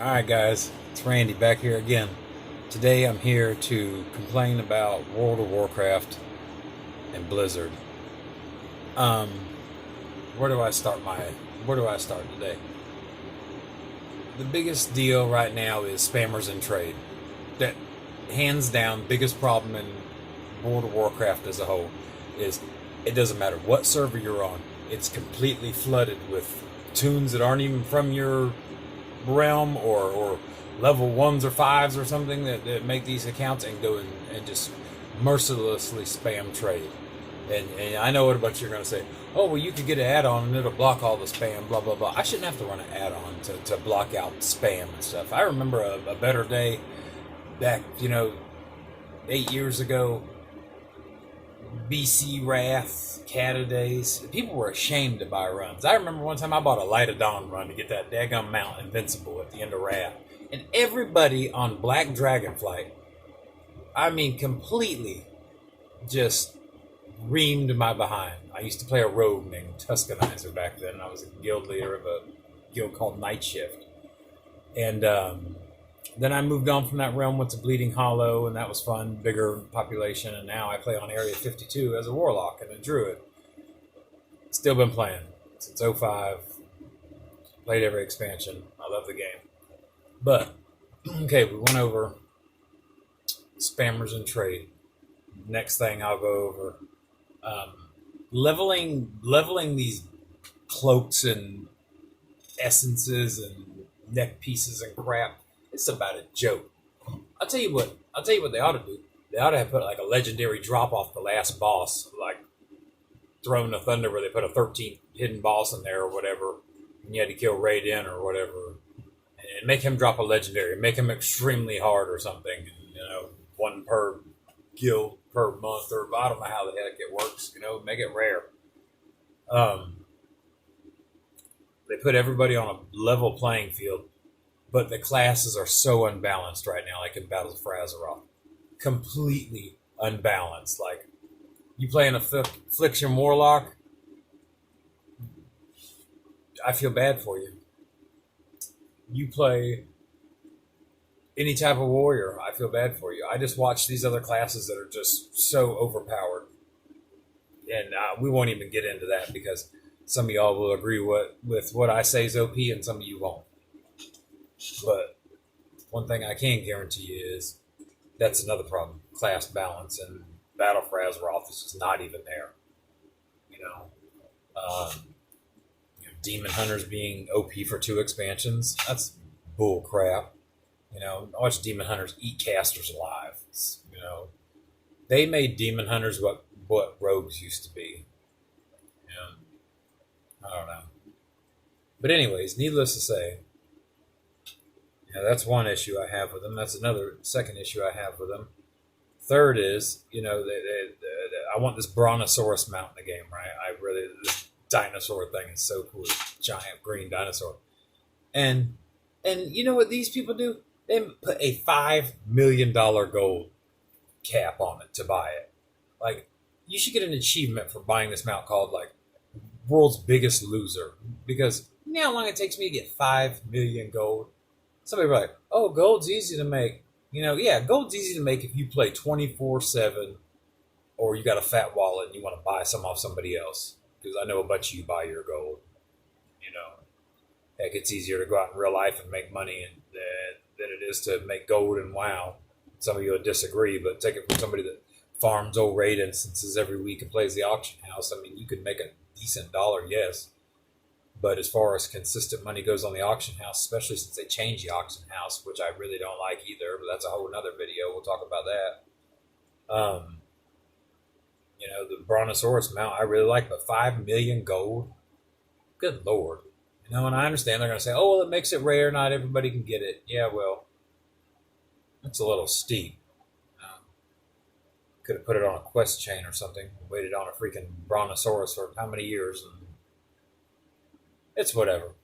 Alright guys, it's Randy back here again. Today I'm here to complain about World of Warcraft and Blizzard. Um, where do I start today? The biggest deal right now is spammers in trade. That hands down biggest problem in World of Warcraft as a whole is it doesn't matter what server you're on, it's completely flooded with tunes that aren't even from your realm or level 1s or 5s or something that make these accounts and go and just mercilessly spam trade. And I know what about you're going to say, oh, well, you could get an add-on and it'll block all the spam, blah, blah, blah. I shouldn't have to run an add-on to block out spam and stuff. I remember a better day back, 8 years ago, BC Wrath, Cata days. People were ashamed to buy runs. I remember one time I bought a Light of Dawn run to get that daggum mount invincible at the end of Wrath. And everybody on Black Dragonflight, completely just reamed my behind. I used to play a rogue named Tuscanizer back then. I was a guild leader of a guild called Night Shift. And then I moved on from that realm, went to Bleeding Hollow, and that was fun, bigger population, and now I play on Area 52 as a Warlock and a Druid. Still been playing since '05. Played every expansion. I love the game. But, okay, we went over spammers and trade. Next thing I'll go over, leveling these cloaks and essences and neck pieces and crap. It's about a joke. I'll tell you what they ought to do. They ought to have put like a legendary drop off the last boss, like Throne of Thunder, where they put a 13th hidden boss in there or whatever, and you had to kill Raiden or whatever, and make him drop a legendary, make him extremely hard or something. One per guild per month, or I don't know how the heck it works. Make it rare. They put everybody on a level playing field. But the classes are so unbalanced right now, like in Battles for Azeroth. Completely unbalanced. Like, you play an Affliction Warlock, I feel bad for you. You play any type of warrior, I feel bad for you. I just watch these other classes that are just so overpowered. And we won't even get into that because some of y'all will agree with what I say is OP and some of you won't. But one thing I can guarantee you is that's another problem. Class balance and Battle for Azeroth is just not even there. Demon Hunters being OP for 2 expansions, that's bull crap. I watch Demon Hunters eat casters alive. They made Demon Hunters what rogues used to be. I don't know. But anyways, needless to say, that's one issue I have with them. That's another second issue I have with them. Third is, I want this Brontosaurus mount in the game, right? This dinosaur thing is so cool. Giant green dinosaur. And you know what these people do? They put a $5 million gold cap on it to buy it. Like, you should get an achievement for buying this mount called, like, World's Biggest Loser. Because you know how long it takes me to get 5 million gold? Somebody will be like, oh, gold's easy to make. Yeah, gold's easy to make if you play 24/7 or you got a fat wallet and you want to buy some off somebody else. Because I know a bunch of you buy your gold. Heck, it's easier to go out in real life and make money than it is to make gold and WoW. Some of you will disagree, but take it from somebody that farms old raid instances every week and plays the auction house. You could make a decent dollar, yes. But as far as consistent money goes on the auction house, especially since they changed the auction house, which I really don't like either, but that's a whole nother video. We'll talk about that. The Brontosaurus mount I really like, but 5 million gold? Good Lord. And I understand they're going to say, oh, well, it makes it rare. Not everybody can get it. Yeah, well, that's a little steep. Could have put it on a quest chain or something. Waited on a freaking Brontosaurus for how many years, and it's whatever.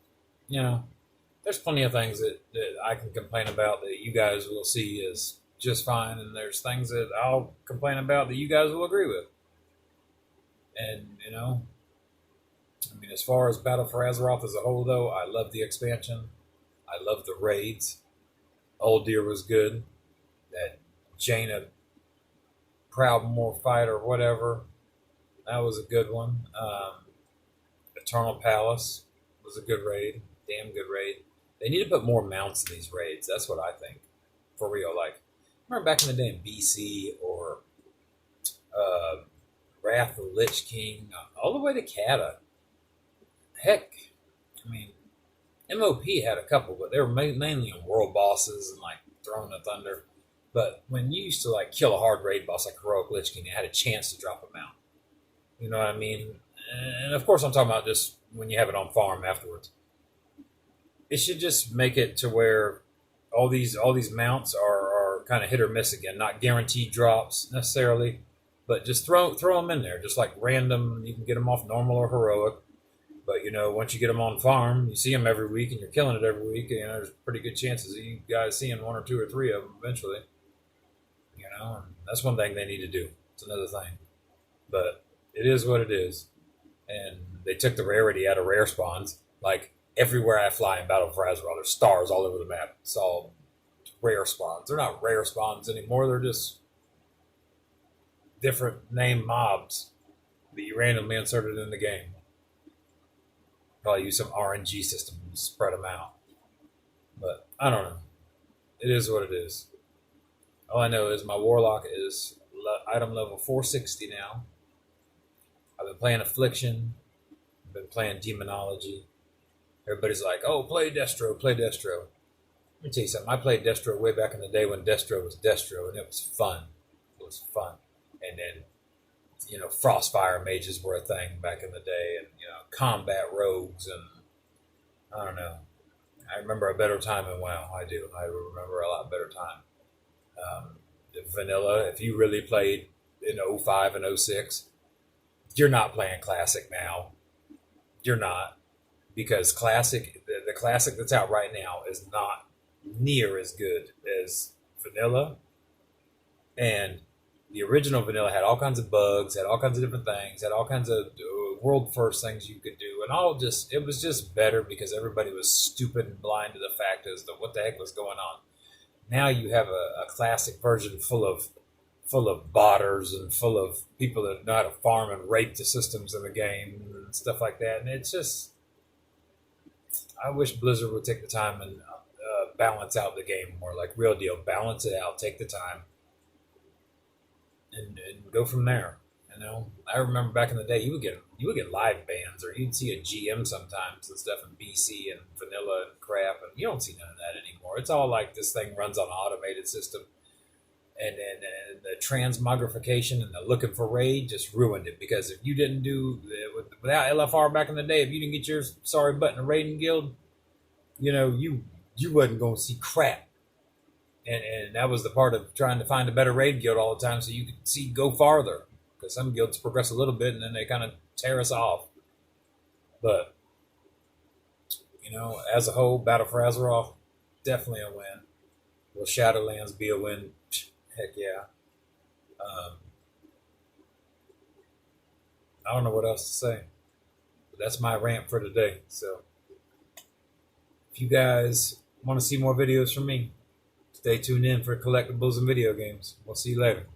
There's plenty of things that I can complain about that you guys will see as just fine, and there's things that I'll complain about that you guys will agree with. And, as far as Battle for Azeroth as a whole, though, I love the expansion. I love the raids. Old Deer was good. That Jaina Proudmoore fight or whatever, that was a good one. Eternal Palace was a good raid. Damn good raid. They need to put more mounts in these raids. That's what I think. For real. Like, remember back in the day in BC or uh, Wrath of the Lich King, all the way to Kata. Heck, I mean, MOP had a couple, but they were mainly on world bosses and like Throne of Thunder. But when you used to like kill a hard raid boss like Heroic Lich King, it had a chance to drop a mount. You know what I mean? And of course, I'm talking about just when you have it on farm afterwards. It should just make it to where all these mounts are kind of hit or miss again, not guaranteed drops necessarily, but just throw them in there, just like random. You can get them off normal or heroic, but you know once you get them on farm, you see them every week and you're killing it every week. You know there's pretty good chances of you guys seeing one or two or three of them eventually. You know, and that's one thing they need to do. It's another thing, but it is what it is. And they took the rarity out of rare spawns. Like everywhere I fly in Battle for Azeroth, there's stars all over the map. It's all rare spawns. They're not rare spawns anymore. They're just different name mobs that you randomly inserted in the game. Probably use some RNG system to spread them out. But I don't know. It is what it is. All I know is my Warlock is item level 460 now. I've been playing Affliction. I've been playing Demonology. Everybody's like, oh, play Destro, play Destro. Let me tell you something. I played Destro way back in the day when Destro was Destro, and it was fun. It was fun. And then, you know, Frostfire mages were a thing back in the day, and, you know, combat rogues, and I don't know. I remember a better time in WoW. I do. I remember a lot better time. Vanilla, if you really played in 05 and 06, you're not playing Classic now. You're not. Because Classic, the Classic that's out right now is not near as good as Vanilla. And the original Vanilla had all kinds of bugs, had all kinds of different things, had all kinds of world first things you could do. And it was just better because everybody was stupid and blind to the fact as to what the heck was going on. Now you have a Classic version full of botters and full of people that know how to farm and rape the systems in the game and stuff like that. And it's just, I wish Blizzard would take the time and balance out the game more, like real deal. Balance it out, take the time, and go from there. You know, I remember back in the day, you would get live bans, or you'd see a GM sometimes and stuff in BC and Vanilla and crap, and you don't see none of that anymore. It's all like this thing runs on an automated system. And the transmogrification and the looking for raid just ruined it, because if you didn't do without LFR back in the day, if you didn't get your sorry button a raiding guild, you know you wasn't going to see crap. And that was the part of trying to find a better raid guild all the time, so you could go farther, because some guilds progress a little bit and then they kind of tear us off. But you know, as a whole, Battle for Azeroth definitely a win. Will Shadowlands be a win? Heck yeah. I don't know what else to say. But that's my rant for today. So if you guys want to see more videos from me, stay tuned in for collectibles and video games. We'll see you later.